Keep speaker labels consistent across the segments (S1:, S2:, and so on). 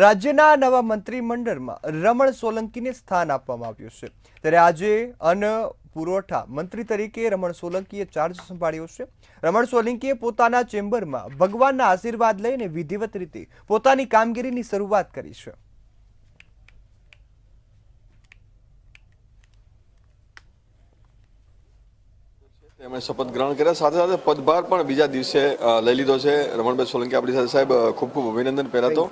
S1: રાજ્યના નવા મંત્રીમંડળમાં રમણ સોલંકીને સ્થાન આપવામાં આવ્યું છે ત્યારે આજે અન્ન પુરવઠા મંત્રી તરીકે રમણ સોલંકીએ ચાર્જ સંભાળ્યો છે। રમણ સોલંકીએ પોતાના ચેમ્બરમાં ભગવાનના આશીર્વાદ લઈને વિધિવત રીતે પોતાની કામગીરીની શરૂઆત કરી છે।
S2: તેમણે શપથ ગ્રહણ કર્યા, સાથે સાથે પદભાર પણ બીજા દિવસે લઈ લીધો છે। રમણભાઈ સોલંકી આપણી સાથે, સાહેબ ખૂબ ખૂબ અભિનંદન પહેલા તો,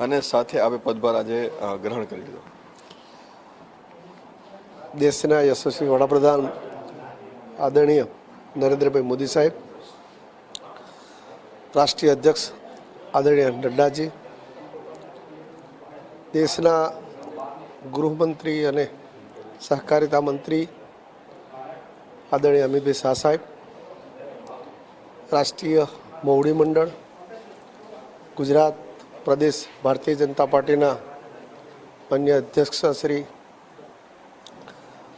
S2: અને સાથે આપણે પદભાર આજે ગ્રહણ કરી લીધો।
S3: દેશના યશસ્વી વડાપ્રધાન આદરણીય નરેન્દ્રભાઈ મોદી સાહેબ, રાષ્ટ્રીય અધ્યક્ષ આદરણીય નડ્ડાજી, દેશના ગૃહમંત્રી અને સહકારિતા મંત્રી આદરણીય અમિતભાઈ શાહ સાહેબ, રાષ્ટ્રીય મોવડી મંડળ, ગુજરાત પ્રદેશ ભારતીય જનતા પાર્ટીના અન્ય અધ્યક્ષ શ્રી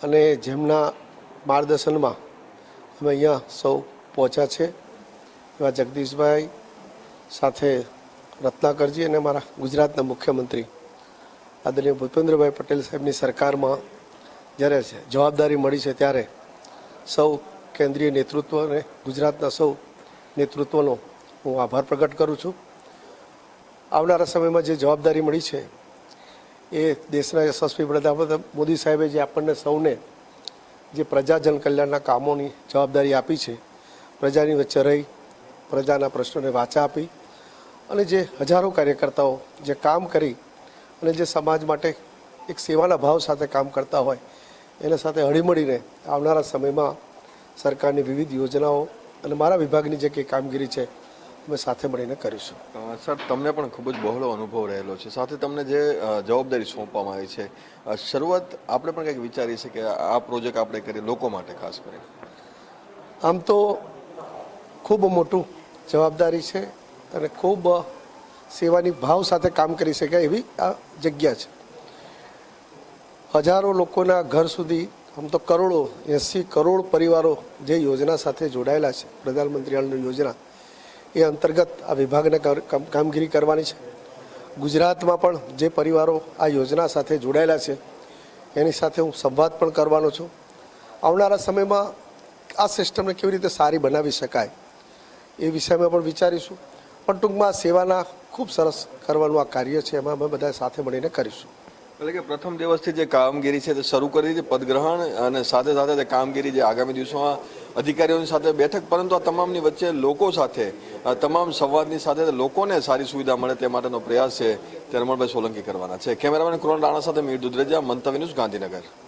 S3: અને જેમના માર્ગદર્શનમાં અમે અહીંયા સૌ પહોંચ્યા છે એવા જગદીશભાઈ, સાથે રત્નાકરજી અને મારા ગુજરાતના મુખ્યમંત્રી આદરણીય ભૂપેન્દ્રભાઈ પટેલ સાહેબની સરકારમાં જ્યારે જવાબદારી મળી છે ત્યારે સૌ કેન્દ્રીય નેતૃત્વ અને ગુજરાતના સૌ નેતૃત્વનો હું આભાર પ્રગટ કરું છું। આવનારા સમયમાં જે જવાબદારી મળી છે એ દેશના યશસ્વી વડાપ્રધાન મોદી સાહેબે જે આપણને સૌને જે પ્રજાજન કલ્યાણના કામોની જવાબદારી આપી છે, પ્રજાની વચ્ચે રહી પ્રજાના પ્રશ્નોને વાચા આપી અને જે હજારો કાર્યકર્તાઓ જે કામ કરી અને જે સમાજ માટે એક સેવાના ભાવ સાથે કામ કરતા હોય એના સાથે હળીમળીને આવનારા સમયમાં સરકારની વિવિધ યોજનાઓ અને મારા વિભાગની જે કંઈ કામગીરી છે અમે સાથે મળીને કરીશું।
S2: સર, તમને પણ ખૂબ જ બહોળો અનુભવ રહેલો છે, સાથે તમને જે જવાબદારી સોંપવામાં આવી છે, શરૂઆત આપણે પણ કંઈક વિચારી છે કે આ પ્રોજેક્ટ આપણે કરીએ લોકો માટે ખાસ કરીને?
S3: આમ તો ખૂબ મોટું જવાબદારી છે અને ખૂબ સેવાની ભાવ સાથે કામ કરી શકાય એવી આ જગ્યા છે। હજારો લોકોના ઘર સુધી, આમ તો કરોડો, 80 કરોડ પરિવારો જે યોજના સાથે જોડાયેલા છે, પ્રધાનમંત્રી આવાસ યોજના, એ અંતર્ગત આ વિભાગને કામગીરી કરવાની છે। ગુજરાતમાં પણ જે પરિવારો આ યોજના સાથે જોડાયેલા છે એની સાથે હું સંવાદ પણ કરવાનો છું। આવનારા સમયમાં આ સિસ્ટમને કેવી રીતે સારી બનાવી શકાય એ વિષયમાં પણ વિચારીશું, પણ ટૂંકમાં સેવાના ખૂબ સરસ કરવાનું આ કાર્ય છે, એમાં અમે બધા સાથે મળીને કરીશું।
S2: એટલે કે પ્રથમ દિવસથી જે કામગીરી છે તે શરૂ કરી દીધી, પદગ્રહણ અને સાથે સાથે તે કામગીરી જે આગામી દિવસોમાં અધિકારીઓની સાથે બેઠક, પરંતુ આ તમામની વચ્ચે લોકો સાથે તમામ સંવાદની સાથે લોકોને સારી સુવિધા મળે તે માટેનો પ્રયાસ છે તે રમણભાઈ સોલંકી કરવાના છે। કેમેરામેન કુણાલ રાણા સાથે મીર દુધરેજા, મંતવ્ય ન્યૂઝ, ગાંધીનગર।